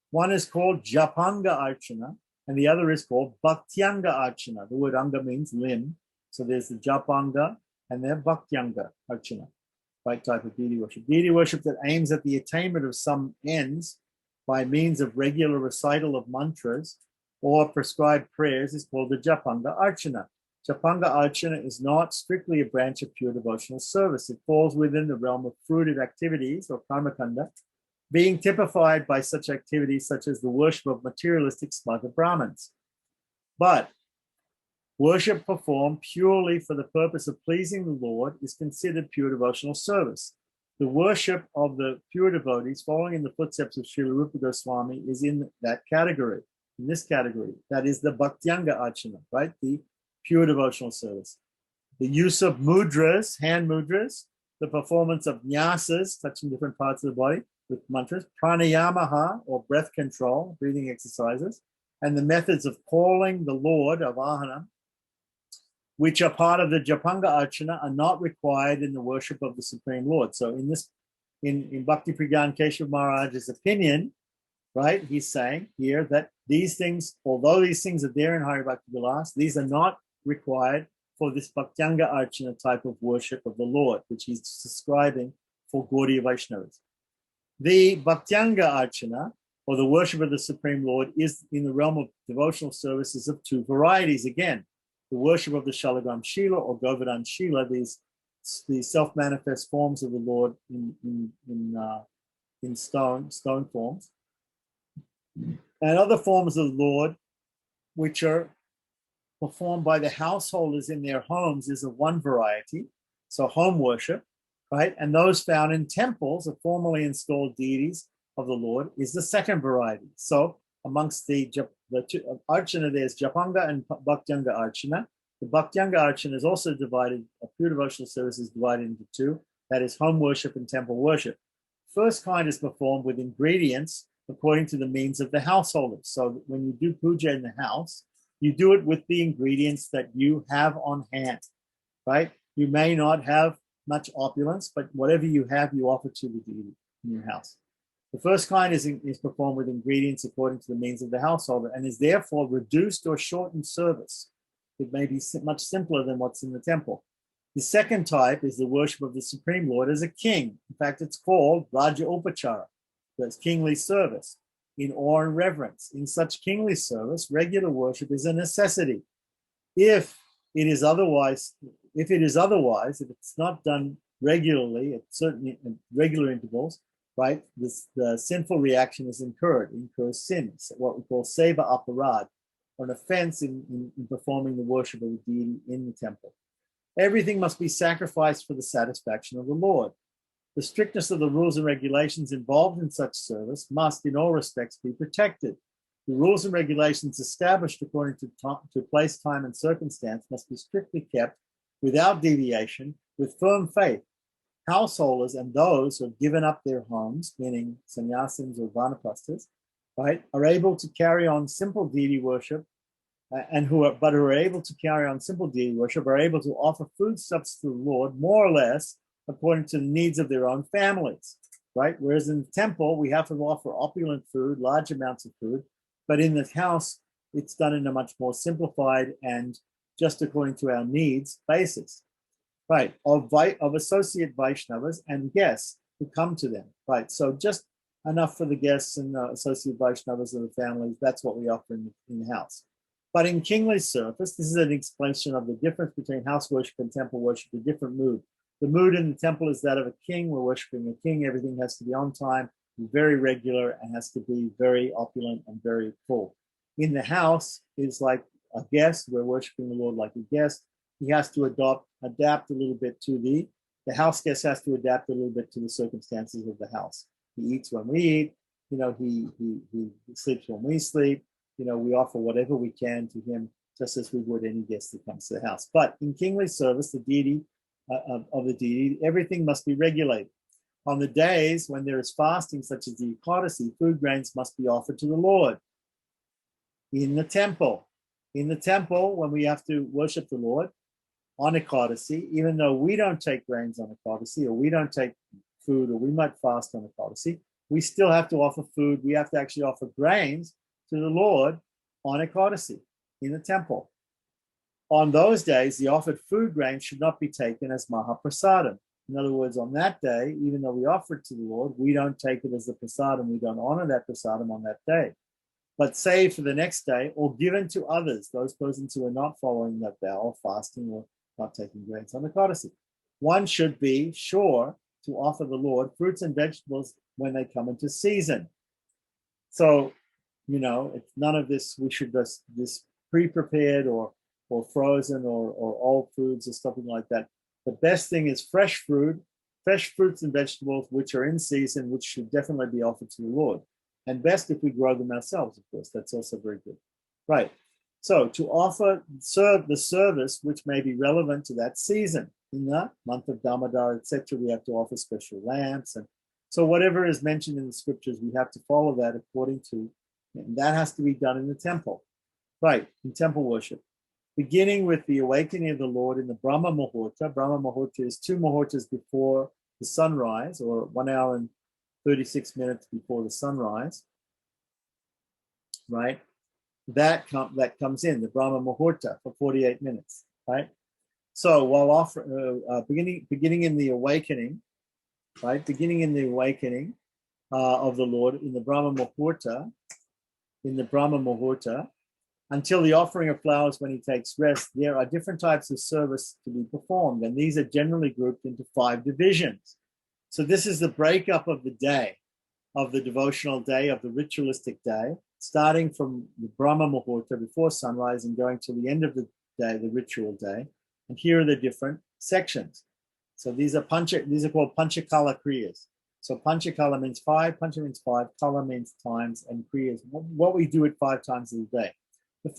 One is called Japanga Archana, and the other is called Bhaktyanga Archana. The word Anga means limb. So there's the Japanga and then Bhaktyanga Archana, right type of deity worship. Deity worship that aims at the attainment of some ends by means of regular recital of mantras or prescribed prayers is called the Japanga Archana. Japanga Archana is not strictly a branch of pure devotional service. It falls within the realm of fruitive activities or karmakanda, being typified by such activities such as the worship of materialistic Smarta Brahmins. But worship performed purely for the purpose of pleasing the Lord is considered pure devotional service. The worship of the pure devotees following in the footsteps of Srila Rupa Goswami is in that category. in this category. That is the Bhaktyanga Archana, right? The pure devotional service. The use of mudras, hand mudras, the performance of nyasas, touching different parts of the body with mantras, pranayamaha, or breath control, breathing exercises, and the methods of calling the Lord of Ahana, which are part of the Japanga Archana, are not required in the worship of the Supreme Lord. So in Bhakti Pragyan Keshav Maharaj's opinion, right, he's saying here that these things, although these things are there in Hari Bhakti Vilas, these are not required for this Bhaktyanga Archana type of worship of the Lord, which he's describing for Gaudiya Vaishnavas. The Bhaktyanga Archana, or the worship of the Supreme Lord, is in the realm of devotional services of two varieties. Again, the worship of the Shalagram Shila or Govardhan Shila, these self-manifest forms of the Lord in stone forms, and other forms of the Lord, which are performed by the householders in their homes, is of one variety, so home worship, right? And those found in temples of formally installed deities of the Lord is the second variety. So amongst the two Archana, there's Japanga and Bhaktyanga Archana. The Bhaktyanga Archana is also divided, a pure devotional service is divided into two, that is home worship and temple worship. First kind is performed with ingredients according to the means of the householders. So when you do puja in the house, you do it with the ingredients that you have on hand, right? You may not have much opulence, but whatever you have, you offer to the deity in your house. The first kind is performed with ingredients according to the means of the householder and is therefore reduced or shortened service. It may be much simpler than what's in the temple. The second type is the worship of the Supreme Lord as a king. In fact, it's called Raja Upachara, that's kingly service, in awe and reverence. In such kingly service, regular worship is a necessity. If it's not done regularly at certain regular intervals, right, the sinful reaction is incurs sins, what we call seva aparad, or an offense in performing the worship of the deity in the temple. Everything must be sacrificed for the satisfaction of the Lord. The strictness of the rules and regulations involved in such service must, in all respects, be protected. The rules and regulations established according to place, time, and circumstance must be strictly kept without deviation, with firm faith. Householders and those who have given up their homes, meaning sannyasins or vanaprasthas, right, are able to carry on simple deity worship, who are able to carry on simple deity worship, are able to offer foodstuffs to the Lord more or less according to the needs of their own families, right? Whereas in the temple, we have to offer opulent food, large amounts of food, but in the house, it's done in a much more simplified and just according to our needs basis, right? Of associate Vaishnavas and guests who come to them, right? So just enough for the guests and associate Vaishnavas and the families, that's what we offer in the house. But in kingly service, this is an explanation of the difference between house worship and temple worship, a different mood. The mood in the temple is that of a king. We're worshiping a king. Everything has to be on time, very regular, and has to be very opulent and very full. In the house, it's like a guest. We're worshiping the Lord like a guest. He has to adapt a little bit to the house guest has to adapt a little bit to the circumstances of the house. He eats when we eat. He sleeps when we sleep. We offer whatever we can to him, just as we would any guest that comes to the house. But in kingly service, the deity of the deity, everything must be regulated. On the days when there is fasting, such as the Ekadasi, food grains must be offered to the Lord. In the temple, when we have to worship the Lord on Ekadasi, even though we don't take grains on Ekadasi, or we don't take food, or we might fast on Ekadasi, we still have to offer food. We have to actually offer grains to the Lord on Ekadasi in the temple. On those days, the offered food grain should not be taken as Mahaprasadam. In other words, on that day, even though we offer it to the Lord, we don't take it as the prasadam. We don't honor that prasadam on that day, but save for the next day or given to others, those persons who are not following that vow, fasting or not taking grains on the Ekadasi. One should be sure to offer the Lord fruits and vegetables when they come into season. So, it's none of this. We should just this pre-prepared or frozen or old foods or something like that. The best thing is fresh fruits and vegetables which are in season, which should definitely be offered to the Lord. And best if we grow them ourselves, of course. That's also very good. Right. So to serve the service which may be relevant to that season. In the month of Damodar, etc., we have to offer special lamps. And so whatever is mentioned in the scriptures, we have to follow that according to, and that has to be done in the temple. Right, in temple worship. Beginning with the awakening of the Lord in the Brahma Muhurta. Brahma Muhurta is 2 muhurtas before the sunrise, or 1 hour and 36 minutes before the sunrise. Right? That comes in, the Brahma Muhurta, for 48 minutes. Right? So while beginning in the awakening, right? Beginning in the awakening of the Lord in the Brahma Muhurta, until the offering of flowers when he takes rest, there are different types of service to be performed, and these are generally grouped into 5 divisions. So this is the breakup of the day, of the devotional day, of the ritualistic day, starting from the Brahma Muhurta before sunrise and going to the end of the day, the ritual day. And here are the different sections. So these are called Panchakala Kriyas. So Panchakala means 5, Pancha means 5, Kala means times, and Kriyas, what we do it 5 times a day. The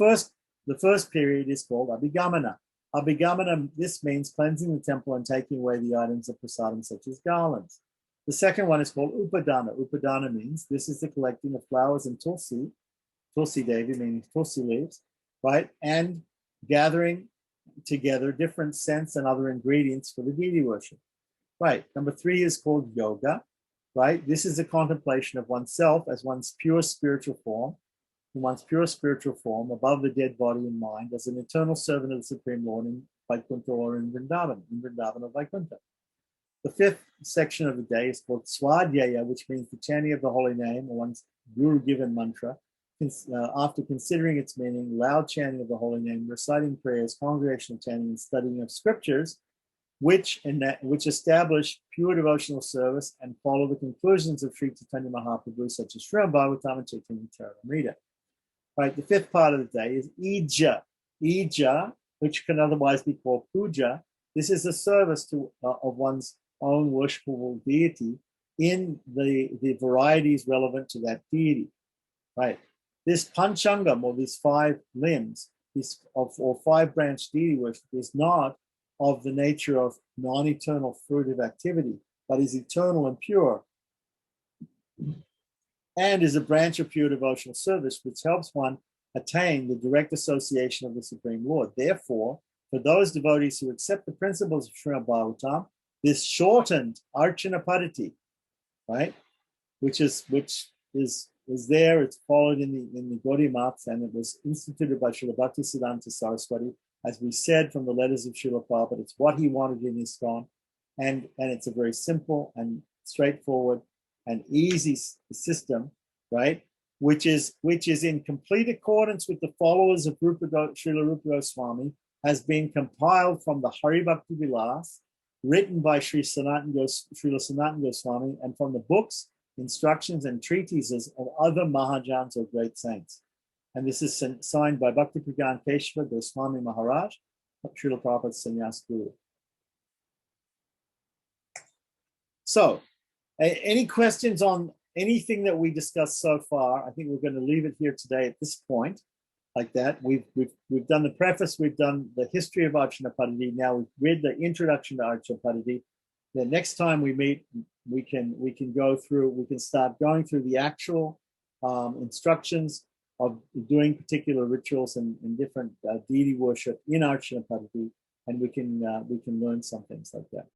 first period is called Abhigamana. Abhigamana, this means cleansing the temple and taking away the items of prasadam such as garlands. The second one is called Upadana. Upadana means this is the collecting of flowers and Tulsi Devi, meaning Tulsi leaves, right? And gathering together different scents and other ingredients for the deity worship. Right. Number 3 is called yoga, right? This is the contemplation of oneself as one's pure spiritual form, above the dead body and mind, as an eternal servant of the Supreme Lord in Vaikuntha or in Vrindavan or Vaikuntha. The 5th section of the day is called Swadhyaya, which means the chanting of the holy name or one's guru-given mantra. After considering its meaning, loud chanting of the holy name, reciting prayers, congregational chanting, and studying of scriptures, which establish pure devotional service and follow the conclusions of Sri Chaitanya Mahaprabhu, such as Shri Bhagavatam and Chaitanya Charitamrita. Right, the 5th part of the day is Ija, which can otherwise be called puja. This is a service of one's own worshipable deity in the varieties relevant to that deity. Right. This panchangam, or these 5 limbs, or 5-branch deity worship, is not of the nature of non-eternal fruitive activity, but is eternal and pure, and is a branch of pure devotional service which helps one attain the direct association of the Supreme Lord. Therefore, for those devotees who accept the principles of Srimad Bhagavatam, this shortened Arcana Paddhati, right, which is there, it's followed in the Gaudiya Maths, and it was instituted by Srila Bhaktisiddhanta Saraswati, as we said from the letters of Srila Prabhupada. It's what he wanted in ISKCON, and it's a very simple and straightforward and easy system, right? Which is in complete accordance with the followers of Srila Rupa Goswami, has been compiled from the Hari Bhakti Vilas, written by Srila Sanatana Goswami, and from the books, instructions, and treatises of other Mahajans or great saints. And this is signed by Bhakti Pragan Keshava Goswami Maharaj, Srila Prabhupada's Sannyas Guru. So, any questions on anything that we discussed so far? I think we're going to leave it here today at this point, like that. We've done the preface, we've done the history of Arcana Paddhati. Now we've read the introduction to Arcana Paddhati. The next time we meet, we can start going through the actual instructions of doing particular rituals and different deity worship in Arcana Paddhati, and we can learn some things like that.